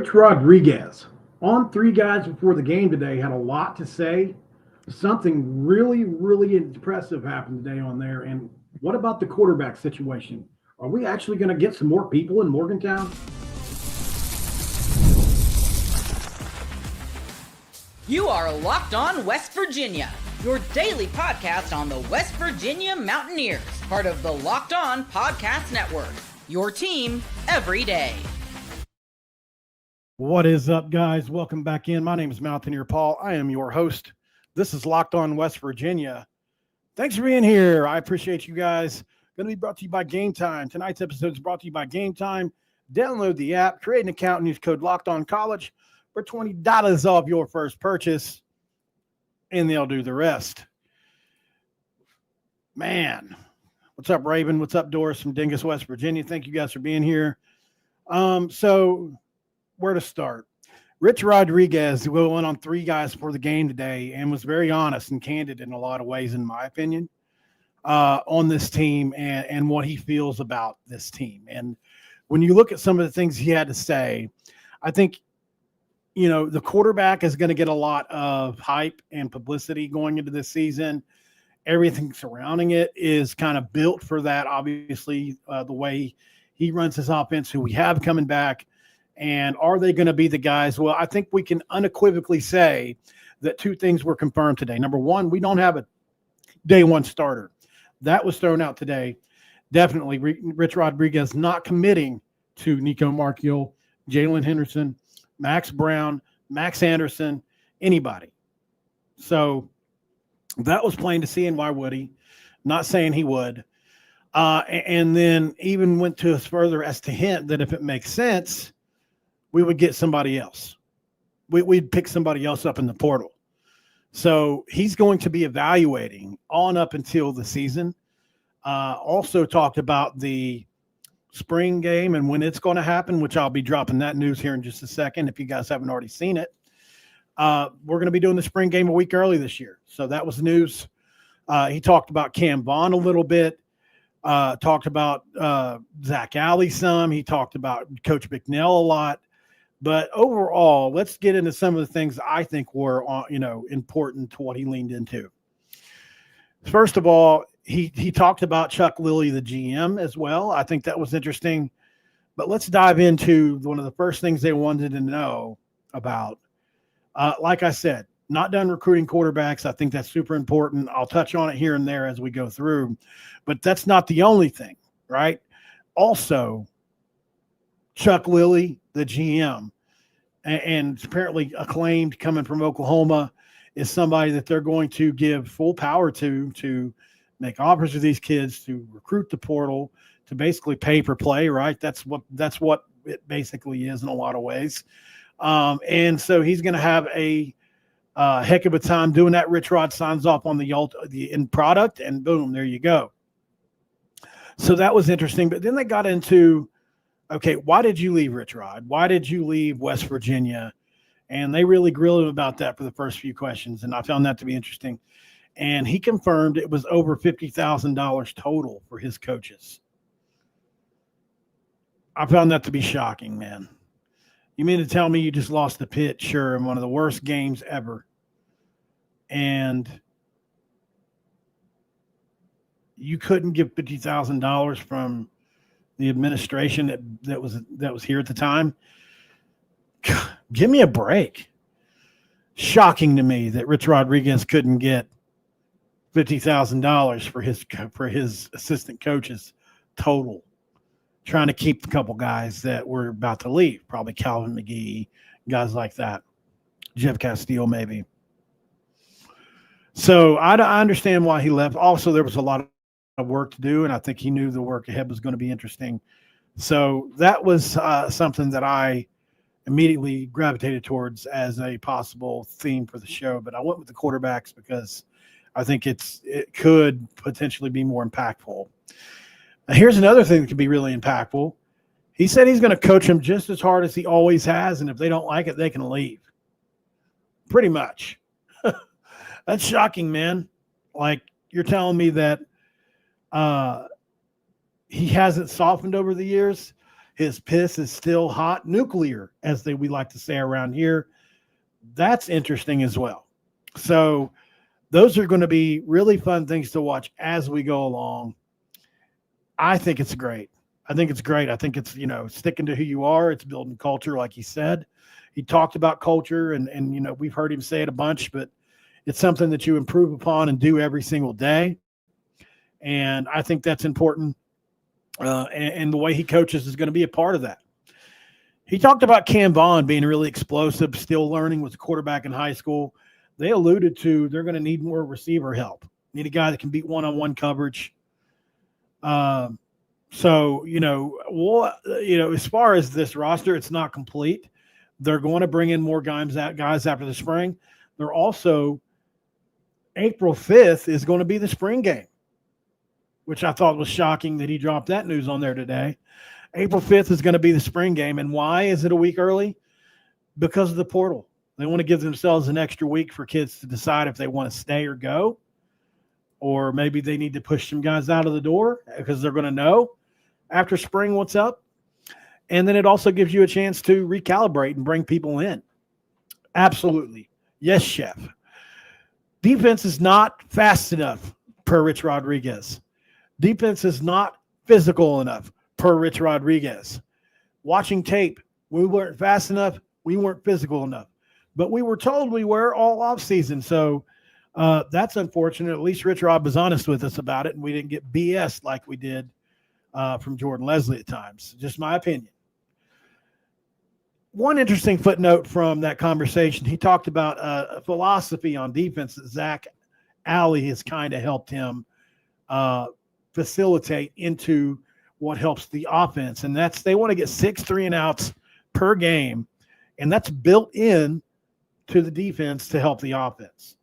Rich Rodriguez on Three Guys Before the Game today had a lot to say. Something really, really impressive happened today on there. And what about the quarterback situation? Are we actually going to get some more people in Morgantown? You are Locked On West Virginia, your daily podcast on the West Virginia Mountaineers, part of the Locked On Podcast Network, your team every day. What is up, guys? Welcome back in. My name is Mountaineer Paul. I am your host. This is Locked On West Virginia. Thanks for being here. I appreciate you guys. Going to be brought to you by Game Time. Tonight's episode is brought to you by Game Time. Download the app, create an account, and use code Locked On College for $20 off your first purchase, and they'll do the rest. Man, what's up, Raven? What's up, Doris from Dingus, West Virginia? Thank you guys for being here. So where to start? Rich Rodriguez went on Three Guys Before the Game today and was very honest and candid in a lot of ways, in my opinion, on this team and what he feels about this team. And when you look at some of the things he had to say, I think, you know, the quarterback is going to get a lot of hype and publicity going into this season. Everything surrounding it is kind of built for that. Obviously, the way he runs his offense, who we have coming back, and are they going to be the guys? Well, I think we can unequivocally say that two things were confirmed today. Number one, we don't have a day one starter. That was thrown out today. Definitely, Rich Rodriguez not committing to Nico Markiel, Jalen Henderson, Max Brown, Max Anderson, anybody. So that was plain to see, and why would he? Not saying he would. And then even went to us further as to hint that if it makes sense, we would get somebody else. We'd pick somebody else up in the portal. So he's going to be evaluating on up until the season. Also talked about the spring game and when it's going to happen, which I'll be dropping that news here in just a second if you guys haven't already seen it. We're going to be doing the spring game a week early this year. So that was news. He talked about Cam Vaughn a little bit. Talked about Zach Alley some. He talked about Coach McNeil a lot. But overall, let's get into some of the things I think were, important to what he leaned into. First of all, he talked about Chuck Lilly, the GM, as well. I think that was interesting. But let's dive into one of the first things they wanted to know about. Like I said, not done recruiting quarterbacks. I think that's super important. I'll touch on it here and there as we go through. But that's not the only thing, right? Also, Chuck Lilly, the GM, and apparently acclaimed coming from Oklahoma, is somebody that they're going to give full power to make offers to these kids, to recruit the portal, to basically pay for play, right? That's what it basically is in a lot of ways. And so he's going to have a heck of a time doing that. Richrod signs off on the end product, and boom, there you go. So that was interesting. But then they got into, okay, why did you leave, Richrod? Why did you leave West Virginia? And they really grilled him about that for the first few questions, and I found that to be interesting. And he confirmed it was over $50,000 total for his coaches. I found that to be shocking, man. You mean to tell me you just lost the Pitt, sure, in one of the worst games ever, and you couldn't give $50,000 from the administration that was here at the time? Give me a break. Shocking to me that Rich Rodriguez couldn't get $50,000 for his assistant coaches total, trying to keep a couple guys that were about to leave, probably Calvin McGee, guys like that, Jeff Castile maybe. So I understand why he left. Also, there was a lot of work to do, and I think he knew the work ahead was going to be interesting. So that was something that I immediately gravitated towards as a possible theme for the show. But I went with the quarterbacks because I think it could potentially be more impactful. Now, here's another thing that could be really impactful. He said he's going to coach them just as hard as he always has, and if they don't like it, they can leave. Pretty much. That's shocking, man. Like, you're telling me that he hasn't softened over the years. His piss is still hot nuclear, as we like to say around here. That's interesting as well. So those are going to be really fun things to watch as we go along. I think it's great. I think it's, sticking to who you are. It's building culture, like he said. He talked about culture, and we've heard him say it a bunch, but it's something that you improve upon and do every single day. And I think that's important. And the way he coaches is going to be a part of that. He talked about Cam Vaughn being really explosive, still learning, was a quarterback in high school. They alluded to they're going to need more receiver help. Need a guy that can beat one-on-one coverage. So, as far as this roster, it's not complete. They're going to bring in more guys after the spring. They're also April 5th is going to be the spring game, which I thought was shocking that he dropped that news on there today. April 5th is going to be the spring game. And why is it a week early? Because of the portal. They want to give themselves an extra week for kids to decide if they want to stay or go. Or maybe they need to push some guys out of the door because they're going to know after spring what's up. And then it also gives you a chance to recalibrate and bring people in. Absolutely. Yes, Chef. Defense is not fast enough, per Rich Rodriguez. Defense is not physical enough, per Rich Rodriguez. Watching tape, we weren't fast enough, we weren't physical enough. But we were told we were all offseason, so that's unfortunate. At least Rich Rod was honest with us about it, and we didn't get BS like we did from Jordan Leslie at times. Just my opinion. One interesting footnote from that conversation, he talked about a philosophy on defense that Zach Alley has kind of helped him facilitate into what helps the offense. And that's they want to get 6 3-and-outs per game, and that's built in to the defense to help the offense.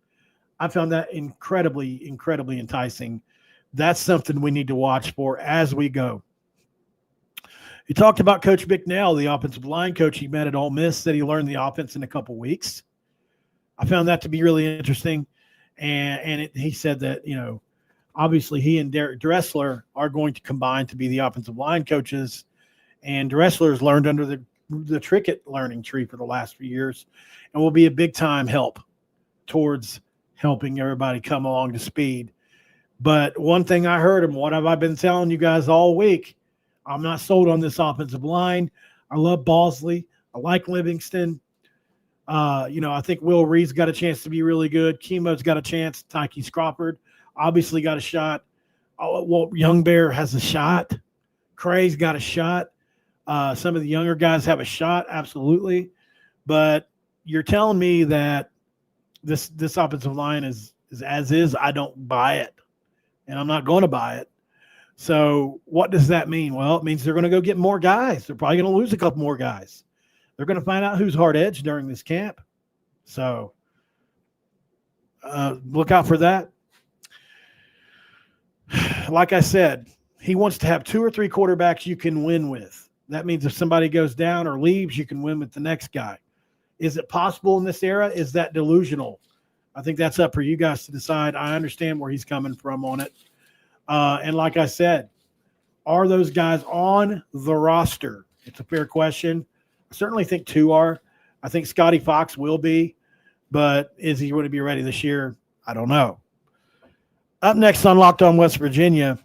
I found that incredibly, incredibly enticing. That's something we need to watch for as we go. He talked about Coach McNeil, the offensive line coach he met at Ole Miss, said he learned the offense in a couple weeks. I found that to be really interesting. And he said that, obviously he and Derek Dressler are going to combine to be the offensive line coaches. And Dressler's learned under the Trickett learning tree for the last few years and will be a big-time help towards helping everybody come along to speed. But one thing I heard, and what have I been telling you guys all week, I'm not sold on this offensive line. I love Bosley. I like Livingston. I think Will Reed's got a chance to be really good. Chemo's got a chance. Tyke Crawford obviously got a shot. Young Bear has a shot. Cray's got a shot. Some of the younger guys have a shot, absolutely. But you're telling me that this offensive line is as is. I don't buy it, and I'm not going to buy it. So what does that mean? Well, it means they're going to go get more guys. They're probably going to lose a couple more guys. They're going to find out who's hard edge during this camp. So look out for that. Like I said, he wants to have 2 or 3 quarterbacks you can win with. That means if somebody goes down or leaves, you can win with the next guy. Is it possible in this era? Is that delusional? I think that's up for you guys to decide. I understand where he's coming from on it. And like I said, are those guys on the roster? It's a fair question. I certainly think 2 are. I think Scotty Fox will be, but is he going to be ready this year? I don't know. Up next on Locked On West Virginia,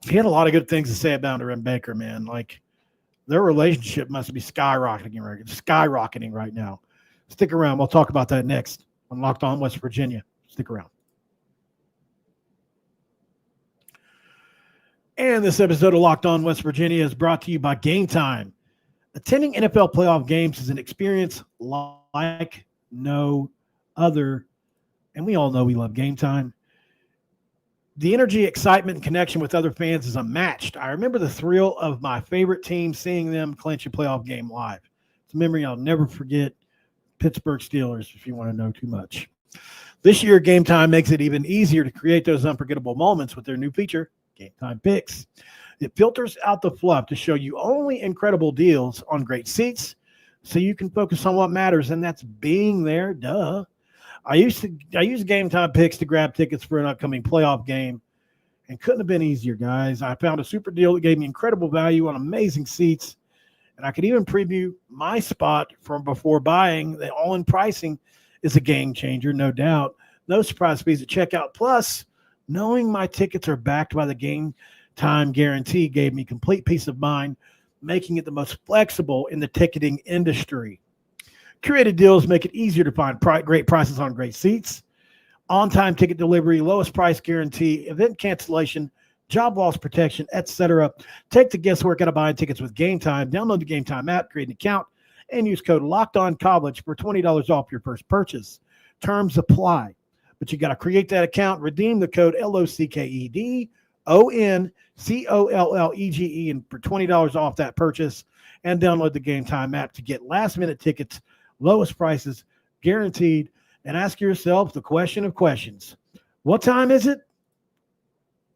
he had a lot of good things to say about Aaron Baker, man. Like, their relationship must be skyrocketing right now. Stick around. We'll talk about that next on Locked On West Virginia. Stick around. And this episode of Locked On West Virginia is brought to you by Game Time. Attending NFL playoff games is an experience like no other. And we all know we love Game Time. The energy, excitement, and connection with other fans is unmatched. I remember the thrill of my favorite team seeing them clinch a playoff game live. It's a memory I'll never forget. Pittsburgh Steelers, if you want to know too much. This year, Game Time makes it even easier to create those unforgettable moments with their new feature, Game Time Picks. It filters out the fluff to show you only incredible deals on great seats so you can focus on what matters, and that's being there. Duh. I use Game Time Picks to grab tickets for an upcoming playoff game, and couldn't have been easier, guys. I found a super deal that gave me incredible value on amazing seats, and I could even preview my spot from before buying. The all-in pricing is a game changer, no doubt. No surprise fees at checkout. Plus, knowing my tickets are backed by the game time guarantee gave me complete peace of mind, making it the most flexible in the ticketing industry. Curated deals make it easier to find great prices on great seats, on-time ticket delivery, lowest price guarantee, event cancellation, job loss protection, etc. Take the guesswork out of buying tickets with Game Time. Download the Game Time app, create an account, and use code LOCKEDONCollege for $20 off your first purchase. Terms apply. But you got to create that account, redeem the code LOCKEDONCOLLEGE and for $20 off that purchase, and download the Game Time app to get last-minute tickets, lowest prices, guaranteed, and ask yourself the question of questions. What time is it?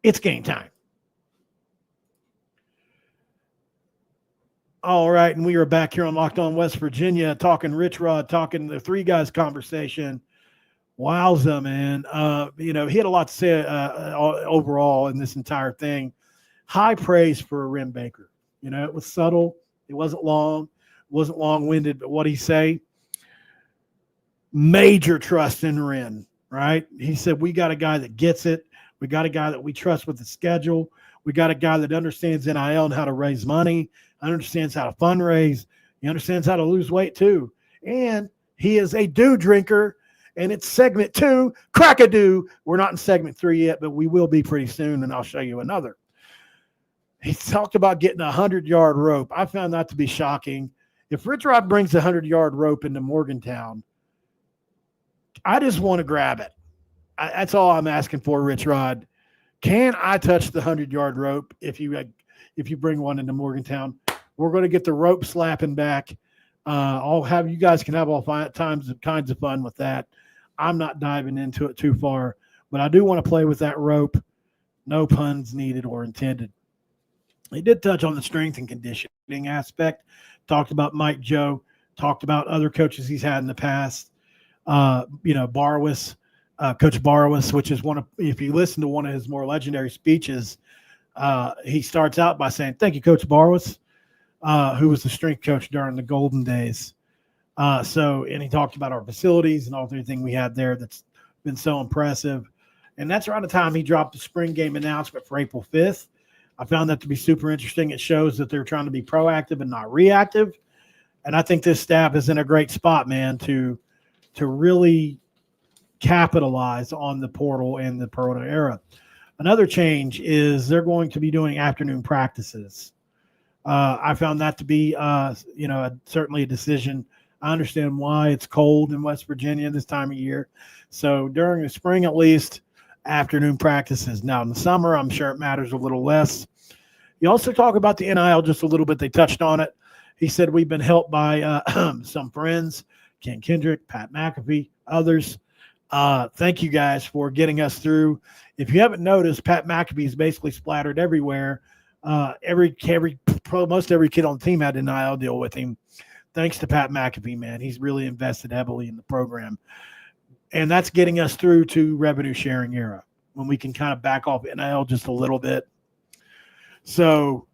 It's game time. All right, and we are back here on Locked On West Virginia, talking Richrod, talking the three guys conversation. Wowza, man. He had a lot to say overall in this entire thing. High praise for Ren Baker. It was subtle. It wasn't long. It wasn't long-winded, but what he say? Major trust in Ren, right? He said, we got a guy that gets it. We got a guy that we trust with the schedule. We got a guy that understands NIL and how to raise money, understands how to fundraise. He understands how to lose weight too. And he is a dew drinker, and it's segment 2, crack-a-dew. We're not in segment 3 yet, but we will be pretty soon, and I'll show you another. He talked about getting a 100-yard rope. I found that to be shocking. If Richrod brings a 100-yard rope into Morgantown, I just want to grab it. That's all I'm asking for, Richrod. Can I touch the 100-yard rope if you bring one into Morgantown? We're going to get the rope slapping back. You guys can have all kinds of fun with that. I'm not diving into it too far, but I do want to play with that rope. No puns needed or intended. He did touch on the strength and conditioning aspect. Talked about Mike Joe. Talked about other coaches he's had in the past. Barwis, Coach Barwis, which is if you listen to one of his more legendary speeches, he starts out by saying, "Thank you, Coach Barwis," who was the strength coach during the golden days. And he talked about our facilities and everything we had there that's been so impressive. And that's around the time he dropped the spring game announcement for April 5th. I found that to be super interesting. It shows that they're trying to be proactive and not reactive. And I think this staff is in a great spot, man, to really capitalize on the portal and the Corona era. Another change is they're going to be doing afternoon practices. I found that to be, certainly a decision. I understand why it's cold in West Virginia this time of year. So during the spring, at least, afternoon practices. Now in the summer, I'm sure it matters a little less. You also talk about the NIL just a little bit. They touched on it. He said we've been helped by some friends, Ken Kendrick, Pat McAfee, others. Thank you guys for getting us through. If you haven't noticed, Pat McAfee is basically splattered everywhere. Most every kid on the team had an NIL deal with him. Thanks to Pat McAfee, man. He's really invested heavily in the program. And that's getting us through to revenue sharing era when we can kind of back off NIL just a little bit. So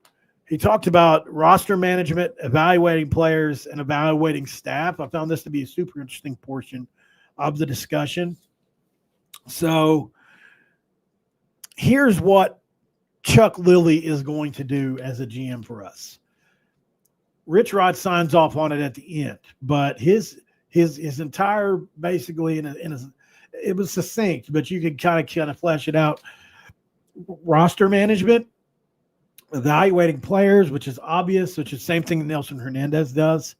he talked about roster management, evaluating players, and evaluating staff. I found this to be a super interesting portion of the discussion. So here's what Chuck Lilly is going to do as a GM for us. Richrod signs off on it at the end, but his entire basically it was succinct, but you could kind of flesh it out. Roster management, evaluating players, which is obvious, which is the same thing that Nelson Hernandez does.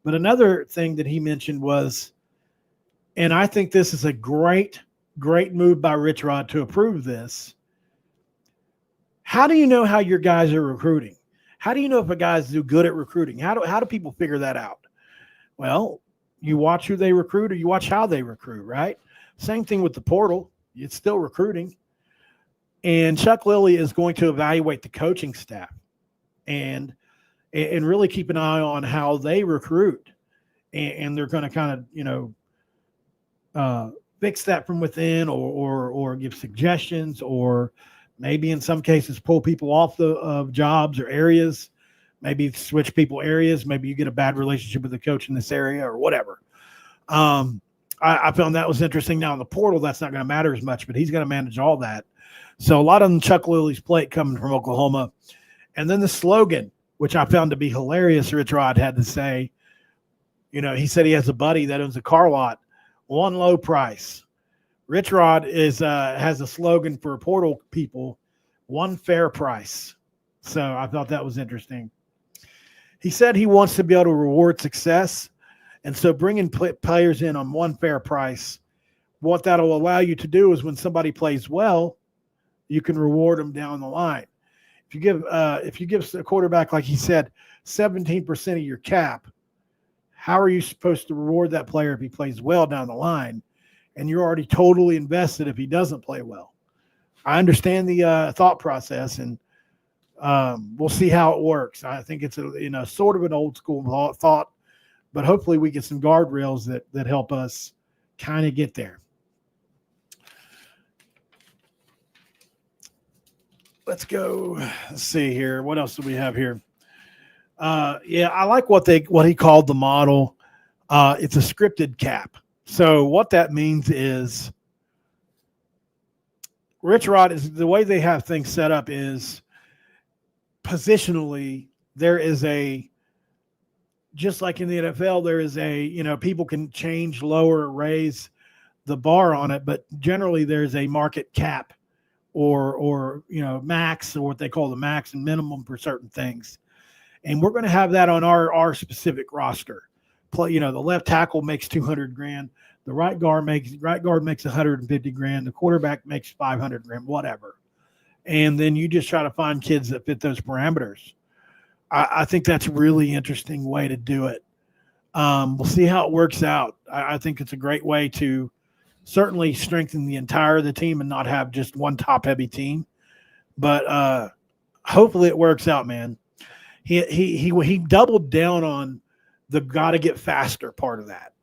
But another thing that he mentioned was, and I think this is a great move by Richrod to approve this. How do you know how your guys are recruiting? How do you know if a guy's good at recruiting? How do people figure that out? Well, you watch who they recruit or you watch how they recruit, right? Same thing with the portal. It's still recruiting. And Chuck Lilly is going to evaluate the coaching staff and really keep an eye on how they recruit. And they're going to kind of, fix that from within or give suggestions or maybe in some cases pull people off the jobs or areas, maybe switch people areas. Maybe you get a bad relationship with the coach in this area or whatever. I found that was interesting. Now in the portal, that's not going to matter as much, but he's going to manage all that. So a lot on Chuck Lilly's plate coming from Oklahoma. And then the slogan, which I found to be hilarious, Richrod had to say, he said he has a buddy that owns a car lot, one low price. Richrod has a slogan for portal people, one fair price. So I thought that was interesting. He said he wants to be able to reward success. And so bringing players in on one fair price, what that'll allow you to do is when somebody plays well, you can reward them down the line. If you give a quarterback, like he said, 17% of your cap, how are you supposed to reward that player if he plays well down the line? And you're already totally invested if he doesn't play well. I understand the thought process, and we'll see how it works. I think it's sort of an old school thought, but hopefully we get some guardrails that help us kind of get there. Let's go. Let's see here. What else do we have here? I like what he called the model. It's a scripted cap. So what that means is Richrod is the way they have things set up is positionally there is just like in the NFL, there is people can change, lower, raise the bar on it, but generally there's a market cap or max, or what they call the max and minimum for certain things. And we're going to have that on our specific roster. The left tackle makes $200,000. The right guard makes $150,000. The quarterback makes $500,000, whatever. And then you just try to find kids that fit those parameters. I think that's a really interesting way to do it. We'll see how it works out. I think it's a great way to certainly strengthen the entire of the team and not have just one top-heavy team. But hopefully it works out, man. He doubled down on the got to get faster part of that,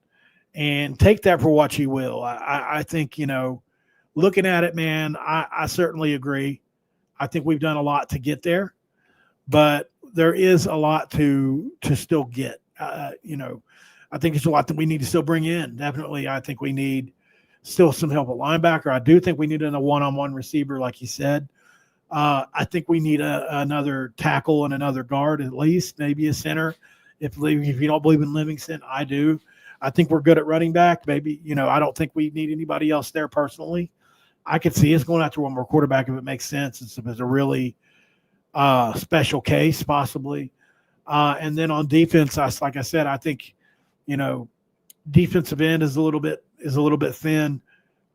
and take that for what you will. I think looking at it, man, I certainly agree. I think we've done a lot to get there, but there is a lot to still get. I think there's a lot that we need to still bring in. Definitely, I think we need still some help at linebacker. I do think we need a one-on-one receiver, like you said. I think we need another tackle and another guard, at least, maybe a center. If you don't believe in Livingston, I do. I think we're good at running back. Maybe, I don't think we need anybody else there personally. I could see us going after one more quarterback if it makes sense. It's a really special case, possibly. And then on defense, like I said, I think, defensive end is a little bit thin.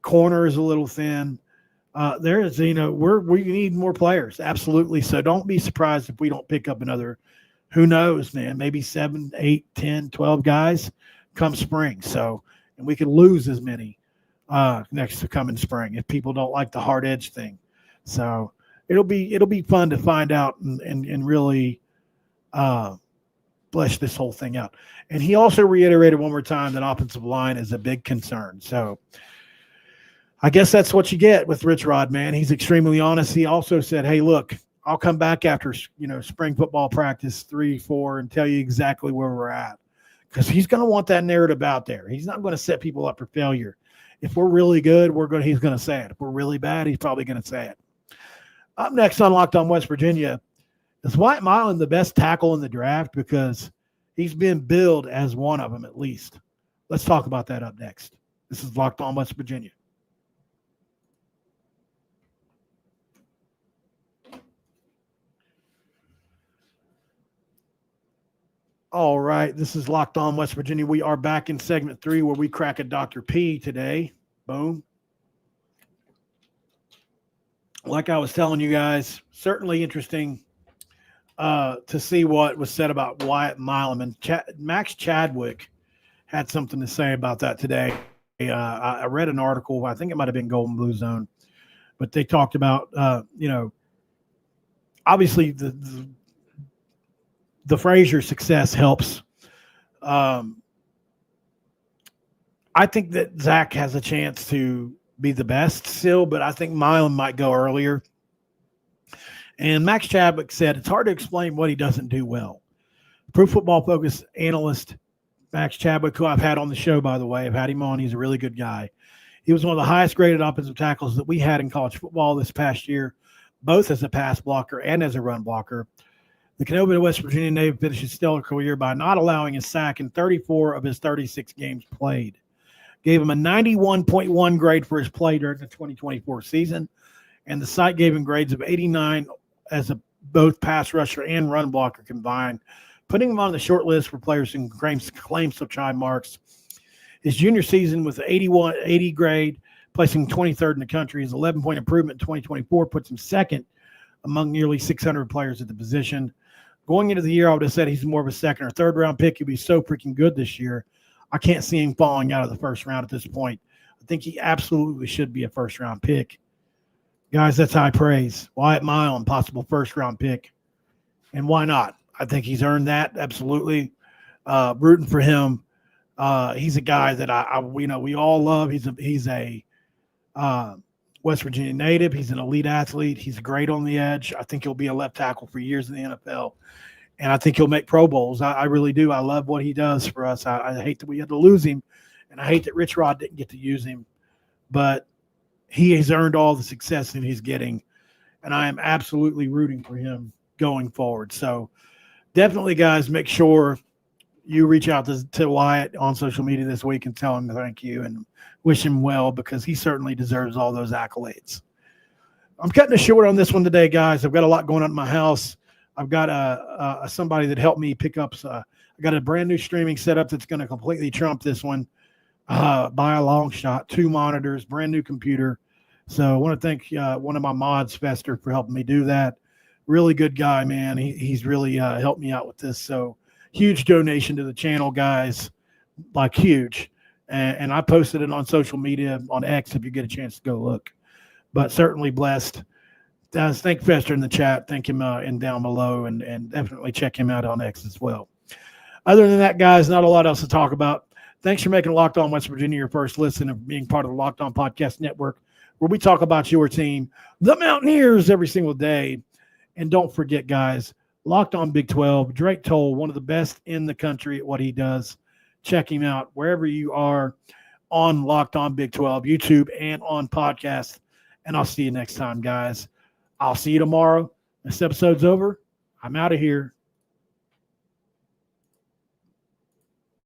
Corner is a little thin. There is, we need more players. Absolutely. So don't be surprised if we don't pick up another, who knows, man, maybe 7, 8, 10, 12 guys come spring. So, and we could lose as many next to coming spring if people don't like the hard edge thing. So it'll be fun to find out and really flesh this whole thing out. And he also reiterated one more time that offensive line is a big concern. So I guess that's what you get with Richrod, man. He's extremely honest. He also said, hey, look, I'll come back after, spring football practice 3, 4 and tell you exactly where we're at. Because he's going to want that narrative out there. He's not going to set people up for failure. If we're really good, he's going to say it. If we're really bad, he's probably going to say it. Up next on Locked On West Virginia, is Wyatt Milum the best tackle in the draft? Because he's been billed as one of them at least. Let's talk about that up next. This is Locked On West Virginia. All right, this is Locked On West Virginia. We are back in segment 3 where we crack a Dr. P today. Boom. Like I was telling you guys, certainly interesting to see what was said about Wyatt Milum. And Max Chadwick had something to say about that today. I read an article, I think it might have been Golden Blue Zone, but they talked about, obviously the Frazier success helps. I think that Zach has a chance to be the best still, but I think Milum might go earlier. And Max Chadwick said, it's hard to explain what he doesn't do well. Pro Football Focus analyst Max Chadwick, who I've had on the show, by the way, I've had him on. He's a really good guy. He was one of the highest graded offensive tackles that we had in college football this past year, both as a pass blocker and as a run blocker. The Canova, West Virginia native finished his stellar career by not allowing a sack in 34 of his 36 games played. Gave him a 91.1 grade for his play during the 2024 season, and the site gave him grades of 89 as a both pass rusher and run blocker combined, putting him on the short list for players who claim such high marks. His junior season with the 80 grade, placing 23rd in the country. His 11-point improvement in 2024 puts him second among nearly 600 players at the position. Going into the year, I would have said he's more of a second or third round pick. He'll be so freaking good this year. I can't see him falling out of the first round at this point. I think he absolutely should be a first round pick. Guys, that's high praise. Wyatt Milum, possible first round pick. And why not? I think he's earned that. Absolutely. Rooting for him. He's a guy that we all love. He's a West Virginia native. He's an elite athlete. He's great on the edge. I think he'll be a left tackle for years in the NFL. And I think he'll make Pro Bowls. I really do. I love what he does for us. I hate that we had to lose him, and I hate that Richrod didn't get to use him. But he has earned all the success that he's getting, and I am absolutely rooting for him going forward. So definitely, guys, make sure you reach out to Wyatt on social media this week and tell him thank you and wish him well, because he certainly deserves all those accolades. I'm cutting it short on this one today, guys. I've got a lot going on in my house. I've got somebody that helped me pick up. I got a brand new streaming setup that's going to completely trump this one by a long shot. 2 monitors, brand new computer. So I want to thank one of my mods, Fester, for helping me do that. Really good guy, man. He's really helped me out with this. So huge donation to the channel, guys, like huge. And I posted it on social media on X if you get a chance to go look. But certainly blessed. Thank Fester in the chat. Thank him and down below, and definitely check him out on X as well. Other than that, guys, not a lot else to talk about. Thanks for making Locked On West Virginia your first listen and being part of the Locked On Podcast Network, where we talk about your team, the Mountaineers, every single day. And don't forget, guys, Locked On Big 12, Drake Toll, one of the best in the country at what he does. Check him out wherever you are on Locked On Big 12, YouTube, and on podcast. And I'll see you next time, guys. I'll see you tomorrow. This episode's over. I'm out of here.